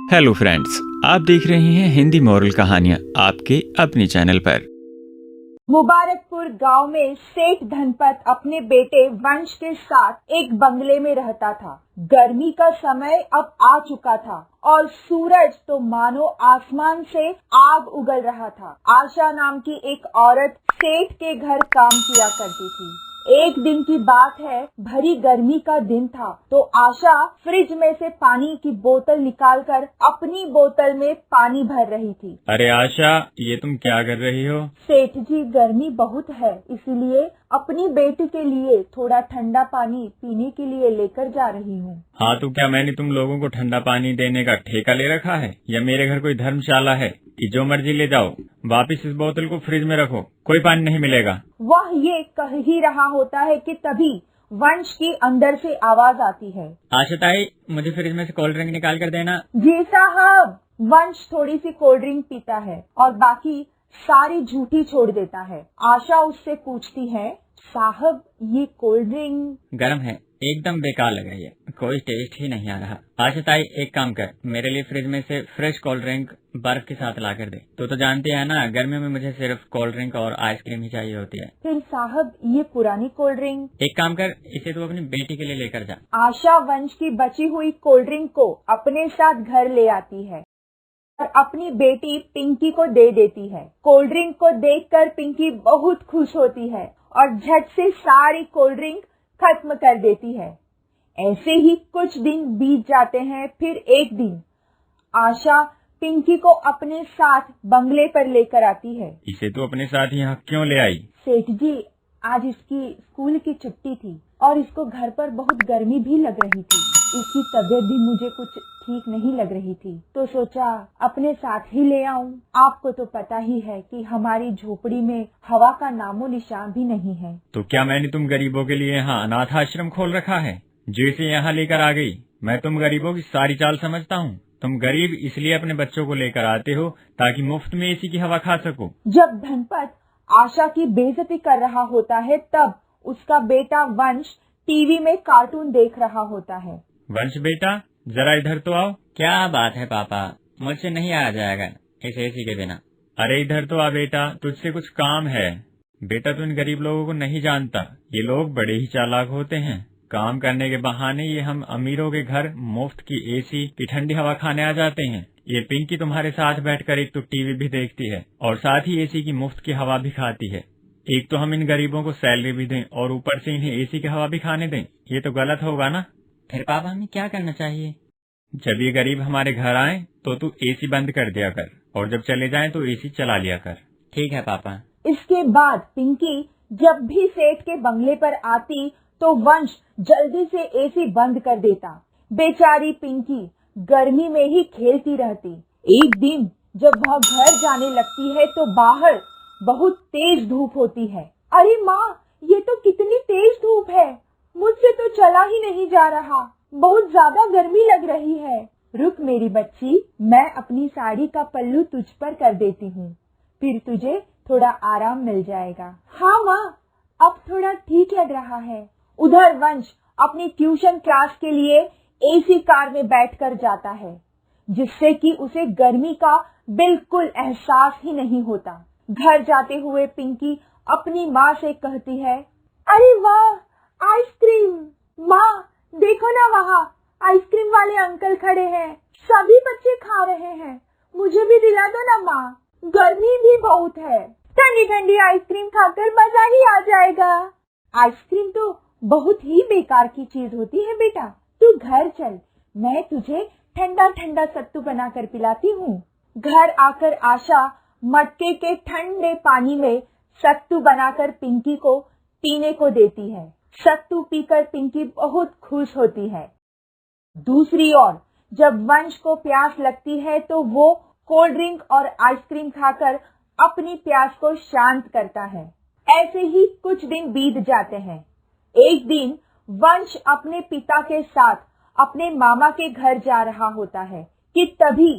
Hello friends, आप देख रहे हैं हिंदी मॉरल कहानियाँ आपके अपने चैनल पर। मुबारकपुर गांव में सेठ धनपत अपने बेटे वंश के साथ एक बंगले में रहता था। गर्मी का समय अब आ चुका था और सूरज तो मानो आसमान से आग उगल रहा था। आशा नाम की एक औरत सेठ के घर काम किया करती थी। एक दिन की बात है, भरी गर्मी का दिन था तो आशा फ्रिज में से पानी की बोतल निकालकर अपनी बोतल में पानी भर रही थी। अरे आशा, ये तुम क्या कर रही हो? सेठ जी, गर्मी बहुत है, इसलिए अपनी बेटी के लिए थोड़ा ठंडा पानी पीने के लिए लेकर जा रही हूँ। हाँ, तो क्या मैंने तुम लोगों को ठंडा पानी देने का ठेका ले रखा है या मेरे घर कोई धर्मशाला है कि जो मर्जी ले जाओ, वापिस इस बोतल को फ्रिज में रखो, कोई पानी नहीं मिलेगा। वह ये कह ही रहा होता है कि तभी वंश की अंदर से आवाज आती है, आशा ताई, मुझे फ्रिज में से कोल्ड ड्रिंक निकाल कर देना। जी साहब। वंश थोड़ी सी कोल्ड ड्रिंक पीता है और बाकी सारी झूठी छोड़ देता है। आशा उससे पूछती है, साहब ये कोल्ड ड्रिंक गर्म है, एकदम बेकार लगा, ये कोई टेस्ट ही नहीं आ रहा। आशा ताई, एक काम कर, मेरे लिए फ्रिज में से फ्रेश कोल्ड ड्रिंक बर्फ के साथ ला कर दे। तो जानती है ना, गर्मियों में मुझे सिर्फ कोल्ड ड्रिंक और आइसक्रीम ही चाहिए होती है। फिर साहब ये पुरानी कोल्ड ड्रिंक। एक काम कर, इसे तू अपनी बेटी के लिए लेकर जा। आशा वंश की बची हुई कोल्ड ड्रिंक को अपने साथ घर ले आती है और अपनी बेटी पिंकी को दे देती है। कोल्ड ड्रिंक को देखकर पिंकी बहुत खुश होती है और झट से सारी कोल्ड ड्रिंक खत्म कर देती है। ऐसे ही कुछ दिन बीत जाते हैं। फिर एक दिन आशा पिंकी को अपने साथ बंगले पर लेकर आती है। इसे तू अपने साथ यहाँ क्यों ले आई? सेठ जी, आज इसकी स्कूल की छुट्टी थी और इसको घर पर बहुत गर्मी भी लग रही थी। इसकी तबीयत भी मुझे कुछ ठीक नहीं लग रही थी, तो सोचा अपने साथ ही ले आऊं। आपको तो पता ही है कि हमारी झोपड़ी में हवा का नामो निशान भी नहीं है। तो क्या मैंने तुम गरीबों के लिए यहाँ अनाथ आश्रम खोल रखा है जो इसे यहाँ लेकर आ गई? मैं तुम गरीबों की सारी चाल समझता हूँ। तुम गरीब इसलिए अपने बच्चों को लेकर आते हो ताकि मुफ्त में एसी की हवा खा सको। जब धनपत आशा की बेइज्जती कर रहा होता है तब उसका बेटा वंश टीवी में कार्टून देख रहा होता है। वंश बेटा, जरा इधर तो आओ। क्या बात है पापा, मुझसे नहीं आया जाएगा इस एसी के बिना। अरे इधर तो आ बेटा, तुझसे कुछ काम है। बेटा, तू इन गरीब लोगों को नहीं जानता, ये लोग बड़े ही चालाक होते हैं। काम करने के बहाने ये हम अमीरों के घर मुफ्त की एसी की ठंडी हवा खाने आ जाते हैं। ये पिंकी तुम्हारे साथ बैठकर एक तो टीवी भी देखती है और साथ ही एसी की मुफ्त की हवा भी खाती है। एक तो हम इन गरीबों को सैलरी भी दें और ऊपर से इन्हें एसी की हवा भी खाने दें, ये तो गलत होगा ना। फिर पापा हमें क्या करना चाहिए? जब ये गरीब हमारे घर आए तो तू एसी बंद कर दिया कर और जब चले जाएं तो एसी चला लिया कर। ठीक है पापा। इसके बाद पिंकी जब भी सेठ के बंगले पर आती तो वंश जल्दी से एसी बंद कर देता। बेचारी पिंकी गर्मी में ही खेलती रहती। एक दिन जब वह घर जाने लगती है तो बाहर बहुत तेज धूप होती है। अरे माँ, ये तो कितनी तेज धूप है, मुझसे तो चला ही नहीं जा रहा, बहुत ज्यादा गर्मी लग रही है। रुक मेरी बच्ची, मैं अपनी साड़ी का पल्लू तुझ पर कर देती हूँ, फिर तुझे थोड़ा आराम मिल जाएगा। हाँ माँ, अब थोड़ा ठीक लग रहा है। उधर वंश अपनी ट्यूशन क्लास के लिए एसी कार में बैठकर जाता है, जिससे कि उसे गर्मी का बिल्कुल एहसास ही नहीं होता। घर जाते हुए पिंकी अपनी माँ से कहती है, अरे वाह, आइसक्रीम। माँ देखो ना, वहाँ आइसक्रीम वाले अंकल खड़े हैं, सभी बच्चे खा रहे हैं, मुझे भी दिला दो ना माँ, गर्मी भी बहुत है, ठंडी ठंडी आइसक्रीम खाकर मजा ही आ जाएगा। आइसक्रीम तो बहुत ही बेकार की चीज होती है बेटा, तू घर चल, मैं तुझे ठंडा ठंडा सत्तू बनाकर पिलाती हूँ। घर आकर आशा मटके के ठंडे पानी में सत्तू बनाकर पिंकी को पीने को देती है। सत्तू पीकर पिंकी बहुत खुश होती है। दूसरी ओर जब वंश को प्यास लगती है तो वो कोल्ड ड्रिंक और आइसक्रीम खाकर अपनी प्यास को शांत करता है। ऐसे ही कुछ दिन बीत जाते हैं। एक दिन वंश अपने पिता के साथ अपने मामा के घर जा रहा होता है कि तभी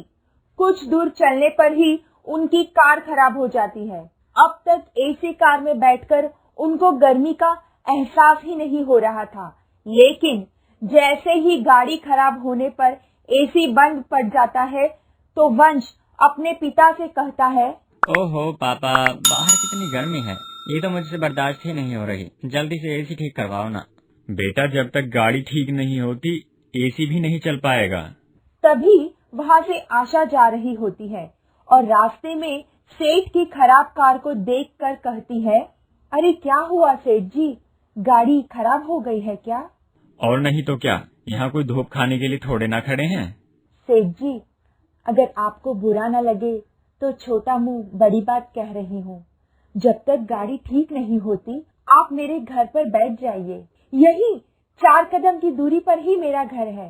कुछ दूर चलने पर ही उनकी कार खराब हो जाती है। अब तक एसी कार में बैठकर उनको गर्मी का एहसास ही नहीं हो रहा था, लेकिन जैसे ही गाड़ी खराब होने पर एसी बंद पड़ जाता है तो वंश अपने पिता से कहता है, ओहो पापा, बाहर कितनी गर्मी है, ये तो मुझसे बर्दाश्त ही नहीं हो रही, जल्दी से एसी ठीक करवाओ ना। बेटा जब तक गाड़ी ठीक नहीं होती एसी भी नहीं चल पाएगा। तभी वहाँ से आशा जा रही होती है और रास्ते में सेठ की खराब कार को देखकर कहती है, अरे क्या हुआ सेठ जी, गाड़ी खराब हो गई है क्या? और नहीं तो क्या, यहाँ कोई धूप खाने के लिए थोड़े ना खड़े हैं। सेठ जी, अगर आपको बुरा न लगे तो छोटा मुंह बड़ी बात कह रही हूँ। जब तक गाड़ी ठीक नहीं होती आप मेरे घर पर बैठ जाइए, यही 4 कदम की दूरी पर ही मेरा घर है।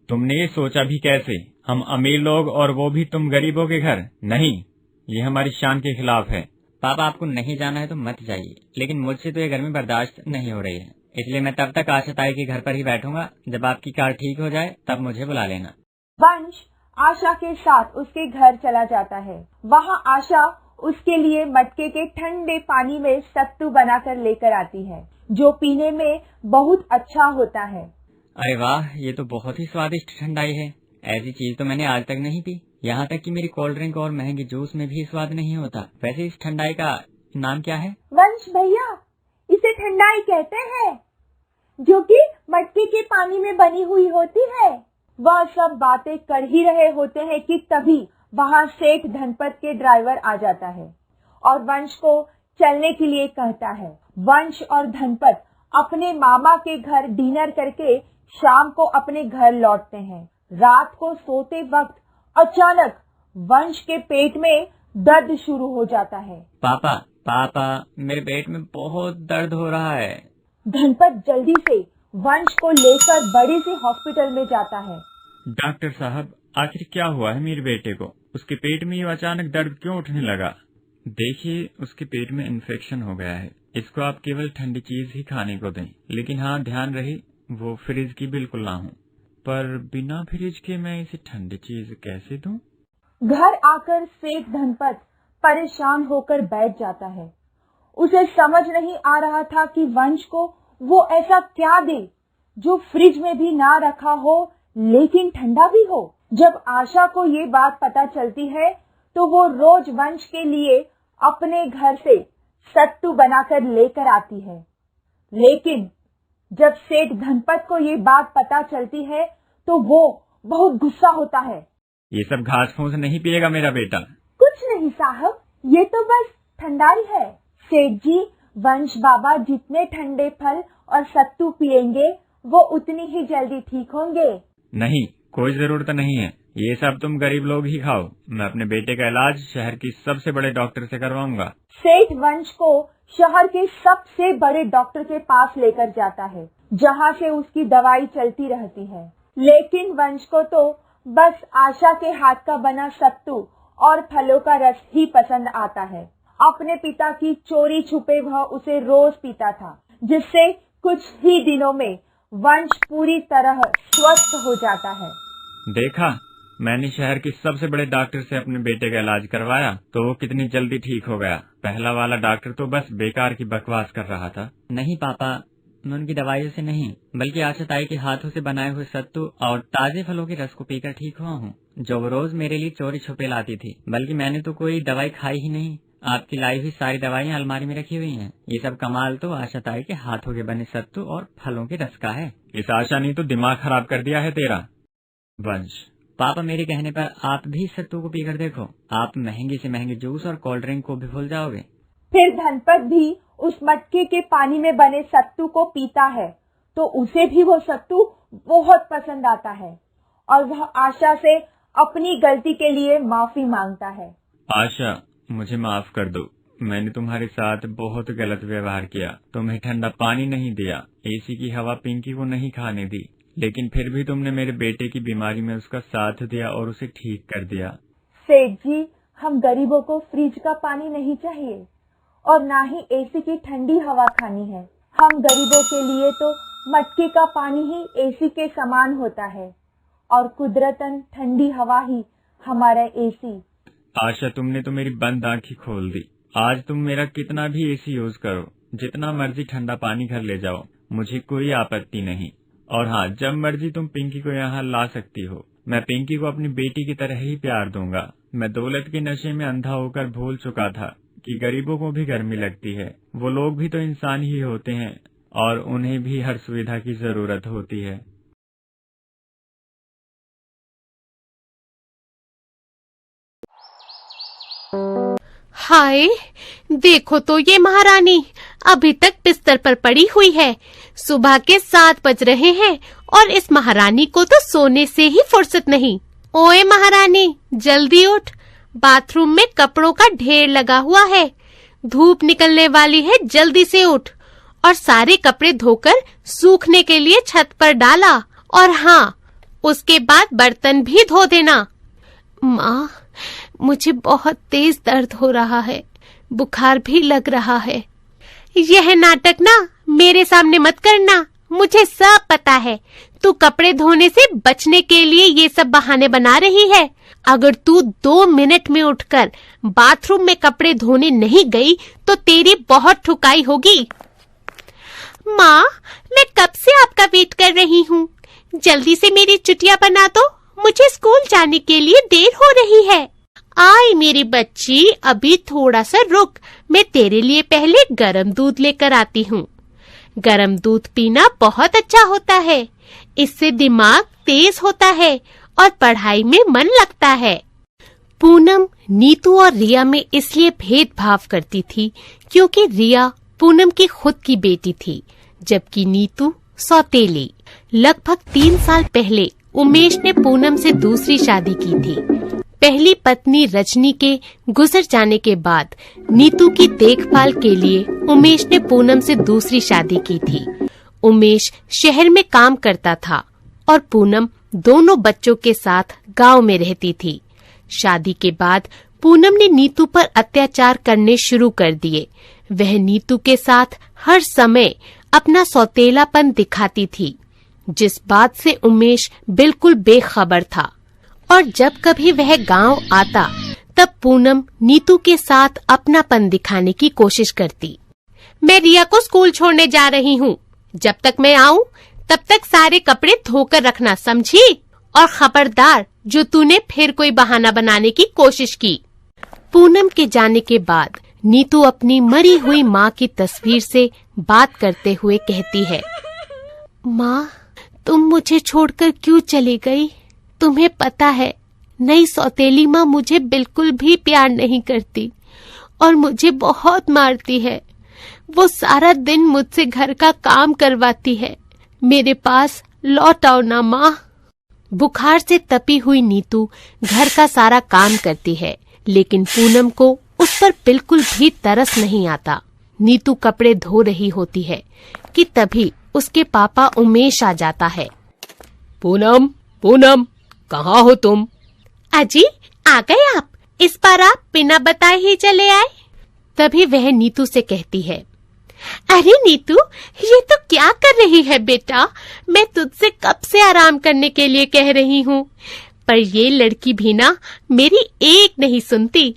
तुमने ये सोचा भी कैसे, हम अमीर लोग और वो भी तुम गरीबों के घर? नहीं, ये हमारी शान के खिलाफ है। पापा आपको नहीं जाना है तो मत जाइए, लेकिन मुझसे तो ये गर्मी बर्दाश्त नहीं हो रही है, इसलिए मैं तब तक आशा ताई के घर पर ही बैठूंगा, जब आपकी कार ठीक हो जाए तब मुझे बुला लेना। वंश आशा के साथ उसके घर चला जाता है। वहाँ आशा उसके लिए मटके के ठंडे पानी में सत्तू बनाकर लेकर आती है, जो पीने में बहुत अच्छा होता है। अरे वाह, ये तो बहुत ही स्वादिष्ट ठंडाई है, ऐसी चीज तो मैंने आज तक नहीं पी। यहाँ तक कि मेरी कोल्ड ड्रिंक और महंगे जूस में भी स्वाद नहीं होता। वैसे इस ठंडाई का नाम क्या है? वंश भैया, इसे ठंडाई कहते हैं, जो कि मटके के पानी में बनी हुई होती है। वह सब बातें कर ही रहे होते हैं कि तभी वहाँ सेठ धनपत के ड्राइवर आ जाता है और वंश को चलने के लिए कहता है। वंश और धनपत अपने मामा के घर डिनर करके शाम को अपने घर लौटते हैं। रात को सोते वक्त अचानक वंश के पेट में दर्द शुरू हो जाता है। पापा पापा, मेरे पेट में बहुत दर्द हो रहा है। धनपत जल्दी से वंश को लेकर बड़े से हॉस्पिटल में जाता है। डॉक्टर साहब, आखिर क्या हुआ है मेरे बेटे को? उसके पेट में ये अचानक दर्द क्यों उठने लगा? देखिए, उसके पेट में इन्फेक्शन हो गया है, इसको आप केवल ठंडी चीज ही खाने को दें, लेकिन हाँ ध्यान रहे वो फ्रिज की बिल्कुल ना हो। पर बिना फ्रिज के मैं इसे ठंडी चीज कैसे दूं? घर आकर सेठ धनपत परेशान होकर बैठ जाता है। उसे समझ नहीं आ रहा था कि वंश को वो ऐसा क्या दे जो फ्रिज में भी ना रखा हो लेकिन ठंडा भी हो। जब आशा को ये बात पता चलती है तो वो रोज वंश के लिए अपने घर से सत्तू बनाकर लेकर आती है, लेकिन जब सेठ धनपत को ये बात पता चलती है तो वो बहुत गुस्सा होता है। ये सब घास फूस नहीं पिएगा मेरा बेटा। कुछ नहीं साहब, ये तो बस ठंडाई है। सेठ जी, वंश बाबा जितने ठंडे फल और सत्तू पिएंगे वो उतनी ही जल्दी ठीक होंगे। नहीं, कोई जरूरत नहीं है, ये सब तुम गरीब लोग ही खाओ। मैं अपने बेटे का इलाज शहर की सबसे बड़े डॉक्टर से करवाऊंगा। सेठ वंश को शहर के सबसे बड़े डॉक्टर के पास लेकर जाता है, जहाँ से उसकी दवाई चलती रहती है। लेकिन वंश को तो बस आशा के हाथ का बना सत्तू और फलों का रस ही पसंद आता है। अपने पिता की चोरी छुपे वह उसे रोज पीता था, जिससे कुछ ही दिनों में वंश पूरी तरह स्वस्थ हो जाता है। देखा, मैंने शहर के सबसे बड़े डॉक्टर से अपने बेटे का इलाज करवाया तो वो कितनी जल्दी ठीक हो गया। पहला वाला डॉक्टर तो बस बेकार की बकवास कर रहा था। नहीं पापा, मैं उनकी दवाइयों से नहीं बल्कि आशा ताई के हाथों से बनाए हुए सत्तू और ताजे फलों के रस को पीकर ठीक हुआ हूँ, जो वो रोज मेरे लिए चोरी छुपे लाती थी। बल्कि मैंने तो कोई दवाई खाई ही नहीं, आपकी लाई हुई सारी दवाइयाँ अलमारी में रखी हुई हैं। ये सब कमाल तो आशा ताई के हाथों के बने सत्तू और फलों के रस का है। इस आशा ने तो दिमाग खराब कर दिया है तेरा। वंश, पापा मेरे कहने पर आप भी सत्तू को पीकर देखो, आप महंगे से महंगे जूस और कोल्ड ड्रिंक को भी भूल जाओगे। फिर धनपत भी उस मटके के पानी में बने सत्तू को पीता है तो उसे भी वो सत्तू बहुत पसंद आता है और वह आशा से अपनी गलती के लिए माफी मांगता है। आशा, मुझे माफ कर दो, मैंने तुम्हारे साथ बहुत गलत व्यवहार किया। तुम्हें ठंडा पानी नहीं दिया, एसी की हवा पिंकी को नहीं खाने दी, लेकिन फिर भी तुमने मेरे बेटे की बीमारी में उसका साथ दिया और उसे ठीक कर दिया। सेठ जी, हम गरीबों को फ्रिज का पानी नहीं चाहिए और ना ही एसी की ठंडी हवा खानी है। हम गरीबों के लिए तो मटके का पानी ही एसी के समान होता है और कुदरतन ठंडी हवा ही हमारा एसी। आशा, तुमने तो मेरी बंद आंखें खोल दी। आज तुम मेरा कितना भी एसी यूज करो, जितना मर्जी ठंडा पानी घर ले जाओ, मुझे कोई आपत्ति नहीं। और हाँ, जब मर्जी तुम पिंकी को यहाँ ला सकती हो। मैं पिंकी को अपनी बेटी की तरह ही प्यार दूंगा। मैं दौलत के नशे में अंधा होकर भूल चुका था कि गरीबों को भी गर्मी लगती है। वो लोग भी तो इंसान ही होते हैं और उन्हें भी हर सुविधा की जरूरत होती है। हाय, देखो तो ये महारानी अभी तक बिस्तर पर पड़ी हुई है। सुबह के 7 बज रहे हैं और इस महारानी को तो सोने से ही फुर्सत नहीं। ओए महारानी, जल्दी उठ, बाथरूम में कपड़ों का ढेर लगा हुआ है, धूप निकलने वाली है, जल्दी से उठ और सारे कपड़े धोकर सूखने के लिए छत पर डाला। और हाँ, उसके बाद बर्तन भी धो देना। माँ, मुझे बहुत तेज दर्द हो रहा है, बुखार भी लग रहा है। यह नाटक ना मेरे सामने मत करना, मुझे सब पता है। तू कपड़े धोने से बचने के लिए ये सब बहाने बना रही है। अगर तू 2 मिनट में उठकर बाथरूम में कपड़े धोने नहीं गई तो तेरी बहुत ठुकाई होगी। माँ, मैं कब से आपका वेट कर रही हूँ, जल्दी से मेरी चुटिया बना दो, मुझे स्कूल जाने के लिए देर हो रही है। आई मेरी बच्ची, अभी थोड़ा सा रुक, मैं तेरे लिए पहले गरम दूध लेकर आती हूँ। गरम दूध पीना बहुत अच्छा होता है, इससे दिमाग तेज होता है और पढ़ाई में मन लगता है। पूनम नीतू और रिया में इसलिए भेदभाव करती थी क्योंकि रिया पूनम की खुद की बेटी थी, जबकि नीतू सौतेली। लगभग 3 साल पहले उमेश ने पूनम से दूसरी शादी की थी। पहली पत्नी रजनी के गुजर जाने के बाद नीतू की देखभाल के लिए उमेश ने पूनम से दूसरी शादी की थी। उमेश शहर में काम करता था और पूनम दोनों बच्चों के साथ गांव में रहती थी। शादी के बाद पूनम ने नीतू पर अत्याचार करने शुरू कर दिए। वह नीतू के साथ हर समय अपना सौतेलापन दिखाती थी, जिस बात से उमेश बिल्कुल बेखबर था। और जब कभी वह गांव आता तब पूनम नीतू के साथ अपनापन दिखाने की कोशिश करती। मैं रिया को स्कूल छोड़ने जा रही हूँ, जब तक मैं आऊँ तब तक सारे कपड़े धोकर रखना, समझी? और खबरदार, जो तूने फिर कोई बहाना बनाने की कोशिश की। पूनम के जाने के बाद नीतू अपनी मरी हुई माँ की तस्वीर से बात करते हुए कहती है, माँ, तुम मुझे छोड़कर क्यों चली गई? तुम्हें पता है, नई सौतेली माँ मुझे बिल्कुल भी प्यार नहीं करती और मुझे बहुत मारती है। वो सारा दिन मुझसे घर का काम करवाती है। मेरे पास लौट आओ ना माँ। बुखार से तपी हुई नीतू घर का सारा काम करती है, लेकिन पूनम को उस पर बिल्कुल भी तरस नहीं आता। नीतू कपड़े धो रही होती है कि तभी उसके पापा उमेश आ जाता है। पूनम, पूनम, कहाँ हो तुम? अजी, आ गए आप? इस बार आप बिना बताए ही चले आए। तभी वह नीतू से कहती है, अरे नीतू, ये तो क्या कर रही है बेटा? मैं तुझसे कब से आराम करने के लिए कह रही हूँ, पर ये लड़की भी ना मेरी एक नहीं सुनती।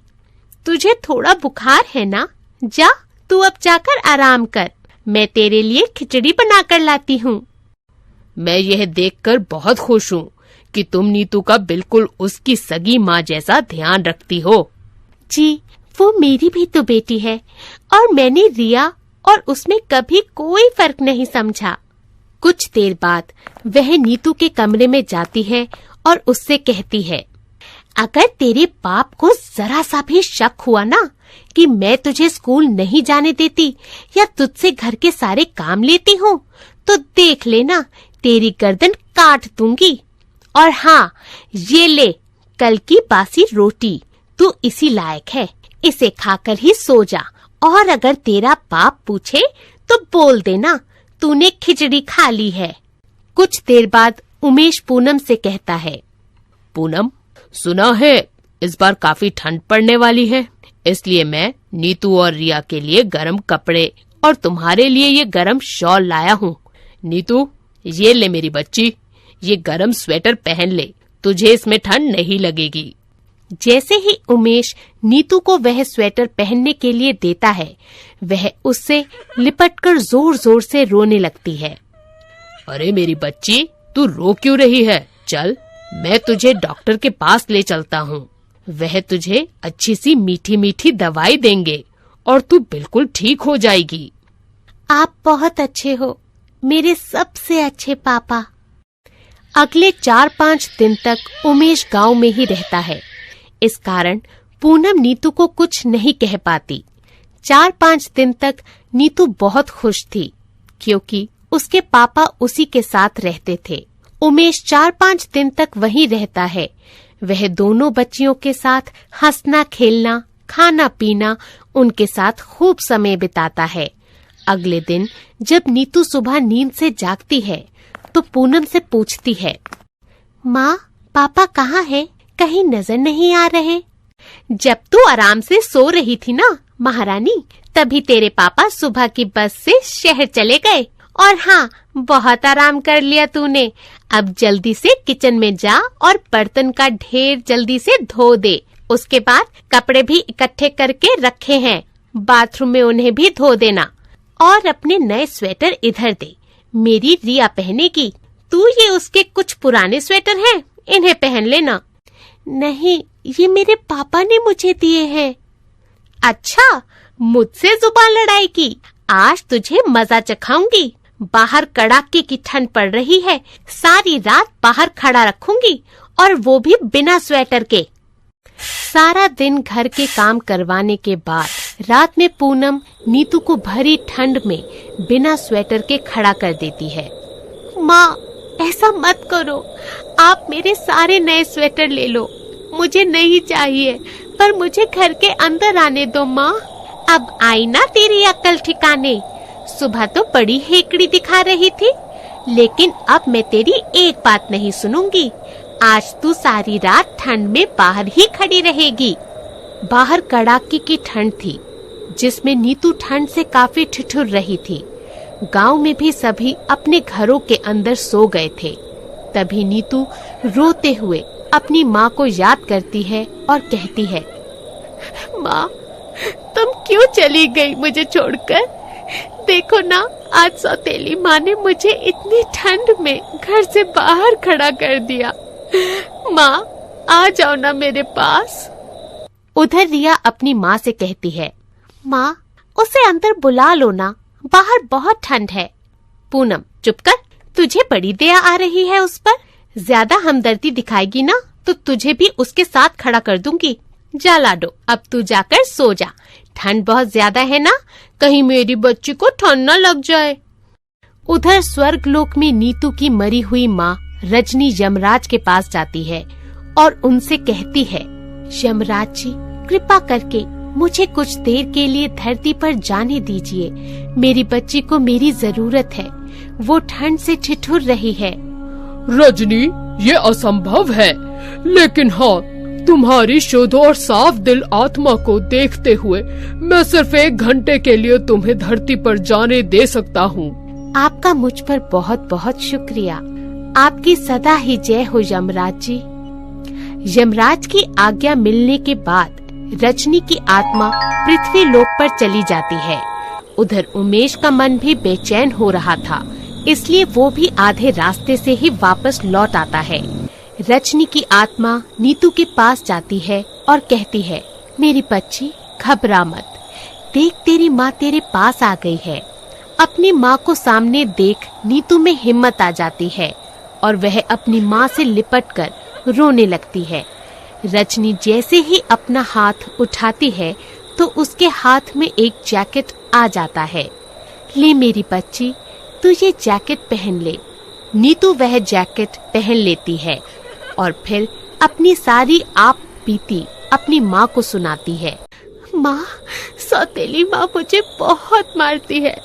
तुझे थोड़ा बुखार है ना, जा तू अब जाकर आराम कर, मैं तेरे लिए खिचड़ी बनाकर लाती हूँ। मैं यह देखकर बहुत खुश हूँ कि तुम नीतू का बिल्कुल उसकी सगी माँ जैसा ध्यान रखती हो। जी, वो मेरी भी तो बेटी है और मैंने रिया और उसमें कभी कोई फर्क नहीं समझा। कुछ देर बाद वह नीतू के कमरे में जाती है और उससे कहती है, अगर तेरे बाप को जरा सा भी शक हुआ ना कि मैं तुझे स्कूल नहीं जाने देती या तुझसे घर के सारे काम लेती हूँ, तो देख लेना तेरी गर्दन काट दूंगी। और हाँ, ये ले कल की बासी रोटी, तू इसी लायक है, इसे खाकर ही सो जा। और अगर तेरा बाप पूछे तो बोल देना तूने खिचड़ी खा ली है। कुछ देर बाद उमेश पूनम से कहता है, पूनम, सुना है इस बार काफी ठंड पड़ने वाली है, इसलिए मैं नीतू और रिया के लिए गर्म कपड़े और तुम्हारे लिए ये गर्म शॉल लाया हूँ। नीतू, ये ले मेरी बच्ची, ये गर्म स्वेटर पहन ले, तुझे इसमें ठंड नहीं लगेगी। जैसे ही उमेश नीतू को वह स्वेटर पहनने के लिए देता है, वह उससे लिपटकर जोर जोर से रोने लगती है। अरे मेरी बच्ची, तू रो क्यों रही है? चल मैं तुझे डॉक्टर के पास ले चलता हूँ। वह तुझे अच्छी सी मीठी मीठी दवाई देंगे और तू बिल्कुल ठीक हो जाएगी। आप बहुत अच्छे हो, मेरे सबसे अच्छे पापा। अगले 4-5 दिन तक उमेश गांव में ही रहता है। इस कारण पूनम नीतू को कुछ नहीं कह पाती। 4-5 दिन तक नीतू बहुत खुश थी क्योंकि उसके पापा उसी के साथ रहते थे। उमेश 4-5 दिन तक वहीं रहता है। वह दोनों बच्चियों के साथ हंसना खेलना, खाना पीना, उनके साथ खूब समय बिताता है। अगले दिन जब नीतू सुबह नींद से जागती है तो पूनम से पूछती है, माँ, पापा कहाँ है? कहीं नजर नहीं आ रहे। जब तू आराम से सो रही थी ना महारानी, तभी तेरे पापा सुबह की बस से शहर चले गए। और हाँ, बहुत आराम कर लिया तूने। अब जल्दी से किचन में जा और बर्तन का ढेर जल्दी से धो दे। उसके बाद कपड़े भी इकट्ठे करके रखे हैं, बाथरूम में उन्हें भी धो देना। और अपने नए स्वेटर इधर दे, मेरी रिया पहनेगी। तू ये उसके कुछ पुराने स्वेटर हैं, इन्हें पहन लेना। नहीं, ये मेरे पापा ने मुझे दिए हैं। अच्छा, मुझसे जुबान लड़ाई की? आज तुझे मजा चखाऊंगी। बाहर कड़ाके की ठंड पड़ रही है, सारी रात बाहर खड़ा रखूंगी, और वो भी बिना स्वेटर के। सारा दिन घर के काम करवाने के बाद रात में पूनम नीतू को भरी ठंड में बिना स्वेटर के खड़ा कर देती है। माँ, ऐसा मत करो, आप मेरे सारे नए स्वेटर ले लो। मुझे नहीं चाहिए, पर मुझे घर के अंदर आने दो माँ। अब आई ना तेरी अक्ल ठिकाने। सुबह तो बड़ी हेकड़ी दिखा रही थी, लेकिन अब मैं तेरी एक बात नहीं सुनूंगी। आज तू सारी रात ठंड में बाहर ही खड़ी रहेगी। बाहर कड़ाके की ठंड थी, जिसमें नीतू ठंड से काफी ठिठुर रही थी। गांव में भी सभी अपने घरों के अंदर सो गए थे। तभी नीतू रोते हुए अपनी माँ को याद करती है और कहती है, माँ, तुम क्यों चली गई मुझे छोड़कर? देखो ना, आज सौतेली माँ ने मुझे इतनी ठंड में घर से बाहर खड़ा कर दिया। माँ, आ जाओ ना मेरे पास। उधर रिया अपनी माँ से कहती है, माँ, उसे अंदर बुला लो ना, बाहर बहुत ठंड है। पूनम, चुप कर, तुझे बड़ी दया आ रही है उस पर। ज्यादा हमदर्दी दिखाएगी ना तो तुझे भी उसके साथ खड़ा कर दूंगी। जा लाडो, अब तू जाकर सो जा। ठंड बहुत ज्यादा है ना, कहीं मेरी बच्ची को ठंड न लग जाए। उधर स्वर्गलोक में नीतू की मरी हुई माँ रजनी यमराज के पास जाती है और उनसे कहती है, यमराज जी, कृपा करके मुझे कुछ देर के लिए धरती पर जाने दीजिए। मेरी बच्ची को मेरी जरूरत है, वो ठंड से ठिठुर रही है। रजनी, ये असंभव है, लेकिन हाँ, तुम्हारी शुद्ध और साफ दिल आत्मा को देखते हुए मैं सिर्फ 1 घंटे के लिए तुम्हें धरती पर जाने दे सकता हूँ। आपका मुझ पर बहुत बहुत शुक्रिया। आपकी सदा ही जय हो यमराज जी। यमराज की आज्ञा मिलने के बाद रजनी की आत्मा पृथ्वी लोक पर चली जाती है। उधर उमेश का मन भी बेचैन हो रहा था, इसलिए वो भी आधे रास्ते से ही वापस लौट आता है। रजनी की आत्मा नीतू के पास जाती है और कहती है, मेरी बच्ची, घबरा मत, देख तेरी माँ तेरे पास आ गई है। अपनी माँ को सामने देख नीतू में हिम्मत आ जाती है और वह अपनी माँ से लिपटकर रोने लगती है। रजनी जैसे ही अपना हाथ उठाती है तो उसके हाथ में एक जैकेट आ जाता है। ले मेरी बच्ची, तू ये जैकेट पहन ले। नीतू वह जैकेट पहन लेती है और फिर अपनी सारी आप बीती अपनी माँ को सुनाती है। माँ, सौतेली माँ मुझे बहुत मारती है,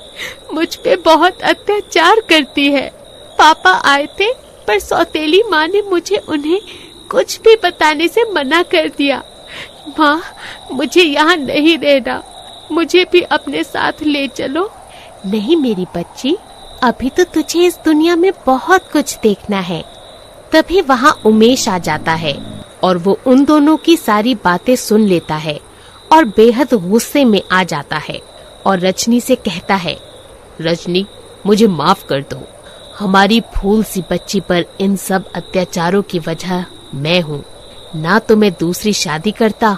मुझ पे बहुत अत्याचार करती है। पापा आए थे, पर सौतेली माँ ने मुझे उन्हें कुछ भी बताने से मना कर दिया। माँ, मुझे यहाँ नहीं रहना, मुझे भी अपने साथ ले चलो। नहीं मेरी बच्ची, अभी तो तुझे इस दुनिया में बहुत कुछ देखना है। तभी वहाँ उमेश आ जाता है और वो उन दोनों की सारी बातें सुन लेता है और बेहद गुस्से में आ जाता है और रजनी से कहता है, रजनी, मुझे माफ कर दो। हमारी फूल सी बच्ची पर इन सब अत्याचारों की वजह मैं हूँ। ना तो मैं दूसरी शादी करता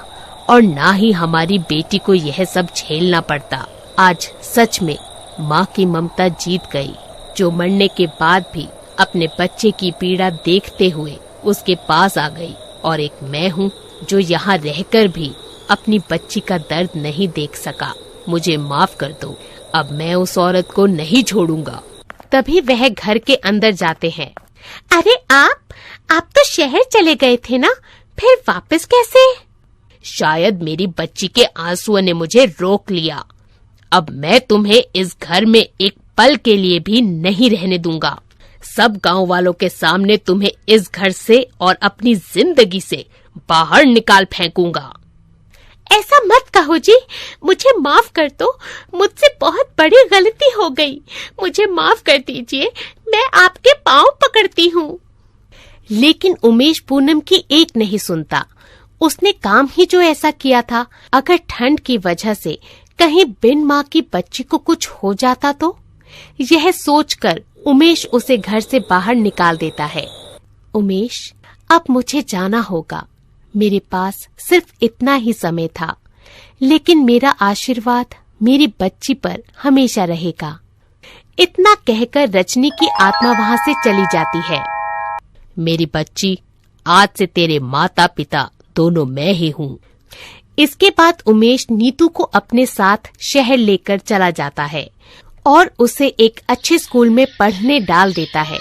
और ना ही हमारी बेटी को यह सब झेलना पड़ता। आज सच में माँ की ममता जीत गई, जो मरने के बाद भी अपने बच्चे की पीड़ा देखते हुए उसके पास आ गई। और एक मैं हूँ जो यहाँ रहकर भी अपनी बच्ची का दर्द नहीं देख सका। मुझे माफ कर दो, अब मैं उस औरत को नहीं छोड़ूंगा। तभी वह घर के अंदर जाते हैं। अरे आप तो शहर चले गए थे ना, फिर वापस कैसे? शायद मेरी बच्ची के आंसुओं ने मुझे रोक लिया। अब मैं तुम्हें इस घर में एक पल के लिए भी नहीं रहने दूंगा। सब गांव वालों के सामने तुम्हें इस घर से और अपनी जिंदगी से बाहर निकाल फेंकूंगा। ऐसा मत कहो जी, मुझे माफ कर दो, मुझसे बहुत बड़ी गलती हो गई, मुझे माफ कर दीजिए, मैं आपके पांव पकड़ती हूँ। लेकिन उमेश पूनम की एक नहीं सुनता। उसने काम ही जो ऐसा किया था। अगर ठंड की वजह से कहीं बिन माँ की बच्ची को कुछ हो जाता तो? यह सोचकर उमेश उसे घर से बाहर निकाल देता है। उमेश, अब मुझे जाना होगा। मेरे पास सिर्फ इतना ही समय था, लेकिन मेरा आशीर्वाद मेरी बच्ची पर हमेशा रहेगा। इतना कहकर रजनी की आत्मा वहाँ से चली जाती है। मेरी बच्ची, आज से तेरे माता पिता दोनों मैं ही हूँ। इसके बाद उमेश नीतू को अपने साथ शहर लेकर चला जाता है और उसे एक अच्छे स्कूल में पढ़ने डाल देता है।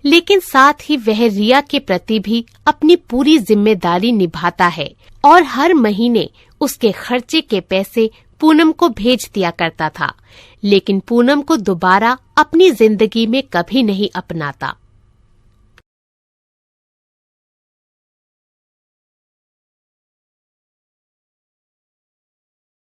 लेकिन साथ ही वह रिया के प्रति भी अपनी पूरी जिम्मेदारी निभाता है और हर महीने उसके खर्चे के पैसे पूनम को भेज दिया करता था। लेकिन पूनम को दोबारा अपनी जिंदगी में कभी नहीं अपनाता।